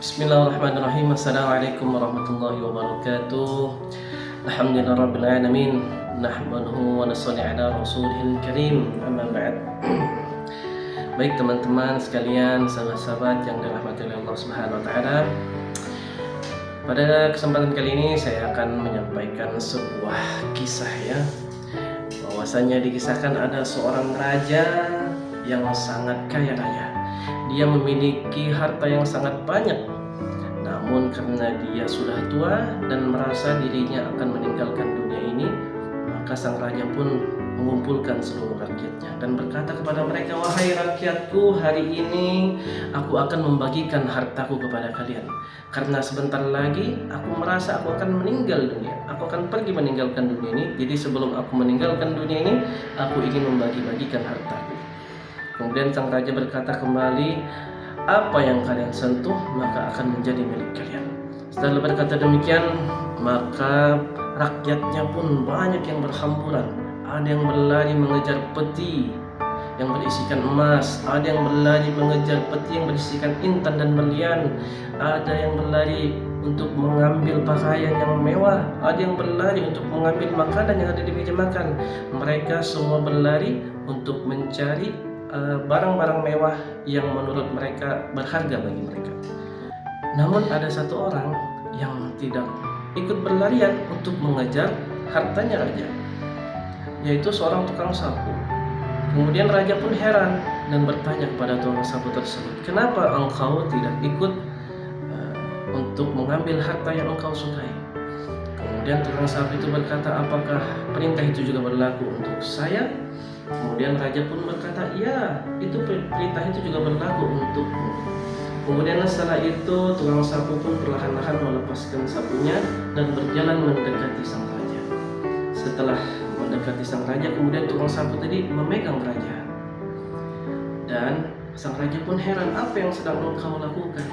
Bismillahirrahmanirrahim. Assalamualaikum warahmatullahi wabarakatuh. Alhamdulillahirabbil alamin. Nahmaduhu wa nusalli ala rasulihil karim. Amma ba'd. Baik teman-teman sekalian, sahabat-sahabat yang dirahmati oleh Allah Subhanahu wa taala. Pada kesempatan kali ini saya akan menyampaikan sebuah kisah ya. Bahwasanya dikisahkan ada seorang raja yang sangat kaya raya. Dia memiliki harta yang sangat banyak. Namun karena dia sudah tua dan merasa dirinya akan meninggalkan dunia ini, maka sang raja pun mengumpulkan seluruh rakyatnya dan berkata kepada mereka, "Wahai rakyatku, hari ini aku akan membagikan hartaku kepada kalian. Karena sebentar lagi aku merasa aku akan meninggal dunia. Aku akan pergi meninggalkan dunia ini. Jadi sebelum aku meninggalkan dunia ini, aku ingin membagi-bagikan hartaku." Kemudian sang raja berkata kembali, "Apa yang kalian sentuh maka akan menjadi milik kalian." Setelah berkata demikian, maka rakyatnya pun banyak yang berhamburan. Ada yang berlari mengejar peti yang berisikan emas, ada yang berlari mengejar peti yang berisikan intan dan berlian, ada yang berlari untuk mengambil pakaian yang mewah, ada yang berlari untuk mengambil makanan yang ada di meja makan. Mereka semua berlari untuk mencari barang-barang mewah yang menurut mereka berharga bagi mereka. Namun ada satu orang yang tidak ikut berlarian untuk mengejar hartanya raja, yaitu seorang tukang sapu. Kemudian raja pun heran dan bertanya kepada tukang sapu tersebut, "Kenapa engkau tidak ikut untuk mengambil harta yang engkau sukai?" Kemudian tukang sapu itu berkata, "Apakah perintah itu juga berlaku untuk saya?" Kemudian raja pun berkata, "Iya, itu perintah itu juga berlaku untukmu." Kemudian setelah itu tukang sapu pun perlahan-lahan melepaskan sapunya dan berjalan mendekati sang raja. Setelah mendekati sang raja, kemudian tukang sapu tadi memegang raja. Dan sang raja pun heran, "Apa yang sedang engkau lakukan?"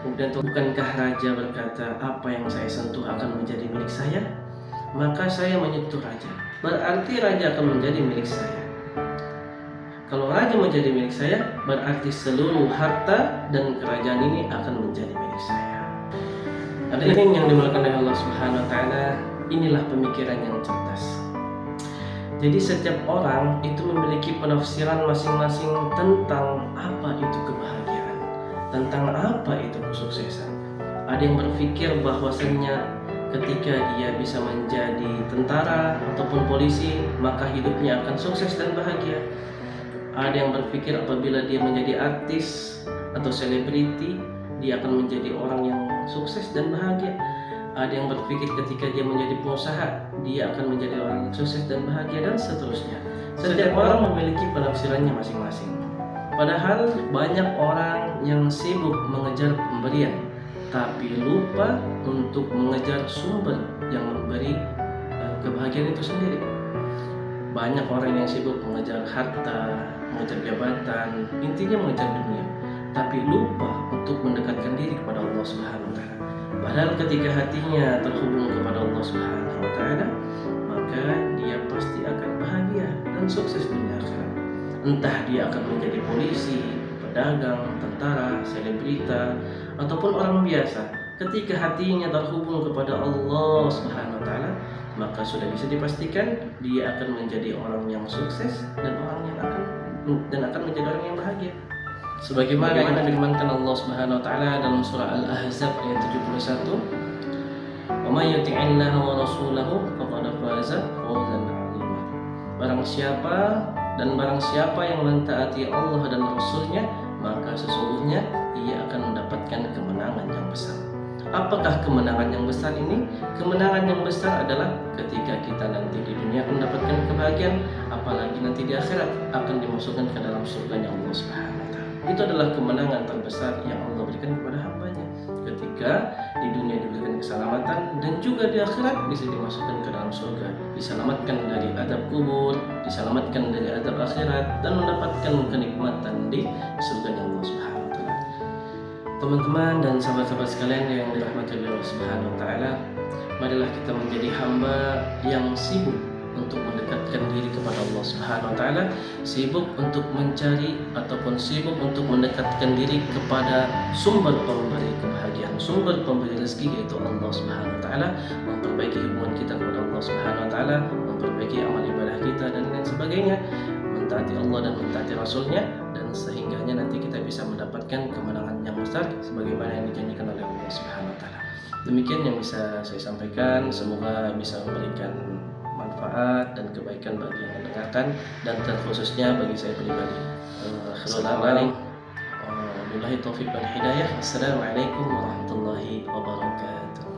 Kemudian bukankah raja berkata, "Apa yang saya sentuh akan menjadi milik saya?" Maka saya menyentuh raja. Berarti raja akan menjadi milik saya. Kalau raja menjadi milik saya, berarti seluruh harta dan kerajaan ini akan menjadi milik saya. Hadirin yang dimuliakan oleh Allah Subhanahu wa taala, inilah pemikiran yang cerdas. Jadi setiap orang itu memiliki penafsiran masing-masing tentang apa itu kebahagiaan, tentang apa itu kesuksesan. Ada yang berpikir bahwasannya ketika dia bisa menjadi tentara ataupun polisi, maka hidupnya akan sukses dan bahagia. Ada yang berpikir apabila dia menjadi artis atau selebriti, dia akan menjadi orang yang sukses dan bahagia. Ada yang berpikir ketika dia menjadi pengusaha, dia akan menjadi orang yang sukses dan bahagia, dan seterusnya. Setiap orang memiliki penafsirannya masing-masing. Padahal banyak orang yang sibuk mengejar pemberian, tapi lupa untuk mengejar sumber yang memberi kebahagiaan itu sendiri. Banyak orang yang sibuk mengejar harta, mengejar jabatan, intinya mengejar dunia, tapi lupa untuk mendekatkan diri kepada Allah Subhanahu wa taala. Padahal ketika hatinya terhubung kepada Allah Subhanahu wa taala, maka dia pasti akan bahagia dan sukses dunia akhirat. Entah dia akan menjadi polisi, pedagang, tentara, selebrita, ataupun orang biasa. Ketika hatinya terhubung kepada Allah Subhanahu wa taala, maka sudah bisa dipastikan dia akan menjadi orang yang sukses dan akan menjadi orang yang bahagia. Sebagaimana yang difirmankan Allah Subhanahu wa taala dalam surah Al-Ahzab ayat 71, "Wa may yuti'illaha wa rasulahu faqad faza fawzan 'azima." Barang siapa yang mentaati Allah dan Rasulnya, maka sesungguhnya ia akan mendapatkan kemenangan yang besar. Apakah kemenangan yang besar ini? Kemenangan yang besar adalah ketika kita nanti di dunia mendapatkan kebahagiaan, apalagi nanti di akhirat akan dimasukkan ke dalam surga Allah Subhanahu wa taala. Itu adalah kemenangan terbesar yang Allah berikan kepada hambanya. Ketika di dunia diberikan keselamatan dan juga di akhirat bisa dimasukkan ke dalam surga, diselamatkan dari azab kubur, diselamatkan dari azab akhirat, dan mendapatkan kenikmatan di surga Allah Subhanahu. Teman-teman dan sahabat-sahabat sekalian yang dirahmati oleh Allah Subhanahu wa taala, marilah kita menjadi hamba yang sibuk untuk mendekatkan diri kepada Allah Subhanahu wa taala, sibuk untuk mencari ataupun sibuk untuk mendekatkan diri kepada sumber pemberi kebahagiaan dan sumber pemberi rezeki yaitu Allah Subhanahu wa taala, memperbaiki hubungan kita kepada Allah Subhanahu wa taala, memperbaiki amal ibadah kita dan lain sebagainya, mentaati Allah dan mentaati Rasulnya, dan sehingganya nanti kita bisa mendapatkan kemenangan yang besar sebagaimana yang dijanjikan oleh Allah Subhanahu wa taala. Demikian yang bisa saya sampaikan, semoga bisa memberikan manfaat dan kebaikan bagi yang mendengarkan dan terkhususnya bagi saya pribadi. Assalamualaikum warahmatullahi wabarakatuh.